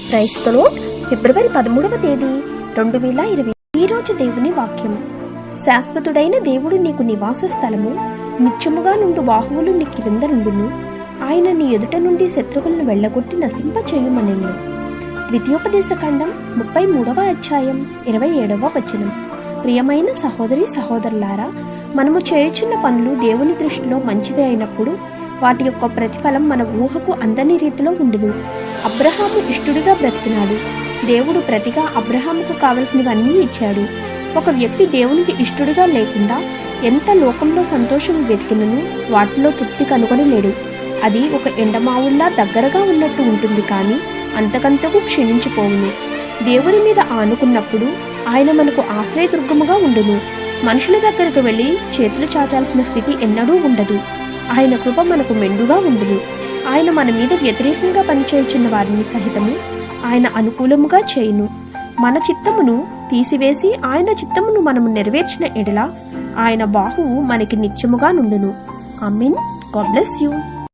క్రైస్తలో ఫిబ్రవరి 13వ తేదీ 2020. ఈరోజు దేవుని వాక్యం. శాశ్వతుడైన దేవుడు నీకు నివాస స్థలము, నిత్యముగా నుండు బాహువులు నీ క్రింద నుండును. ఆయన నీ ఎదుట నుండి శత్రువులను వెళ్ళగొట్టి నశింపచేయుమనెను. ద్వితీయోపదేశకాండం 33వ అధ్యాయం 27వ వచనం. ప్రియమైన సహోదరి సహోదరులారా, మనము చేయుచున్న పనులు దేవుని దృష్టిలో మంచివే అయినప్పుడు వాటి యొక్క ప్రతిఫలం మన ఊహకు అందని రీతిలో ఉండును. అబ్రహాము ఇష్టుడిగా బ్రతికినాడు. దేవుడు ప్రతిగా అబ్రహాముకు కావలసినవన్నీ ఇచ్చాడు. ఒక వ్యక్తి దేవునికి ఇష్టుడిగా లేకుండా ఎంత లోకంలో సంతోషం వెతికినను వాటిలో తృప్తి కనుగొనలేడు. అది ఒక ఎండమావుల్లా దగ్గరగా ఉన్నట్టు ఉంటుంది, కానీ అంతకంతకు క్షీణించిపోవును. దేవుని మీద ఆనుకున్నప్పుడు ఆయన మనకు ఆశ్రయదుర్గముగా ఉండును. మనుషుల దగ్గరకు వెళ్ళి చేతులు చాచాల్సిన స్థితి ఎన్నడూ ఉండదు. ఆయన కృప మనకు మెండుగా ఉండును. ఆయన మన మీద వ్యతిరేకంగా పనిచేయుచున్న వారిని సహితము ఆయన అనుకూలముగా చేయును. మన చిత్తమును తీసివేసి ఆయన చిత్తమును మనము నెరవేర్చిన ఎడల ఆయన బాహువు మనకి నిత్యముగా నుండును. ఆమేన్. God bless you.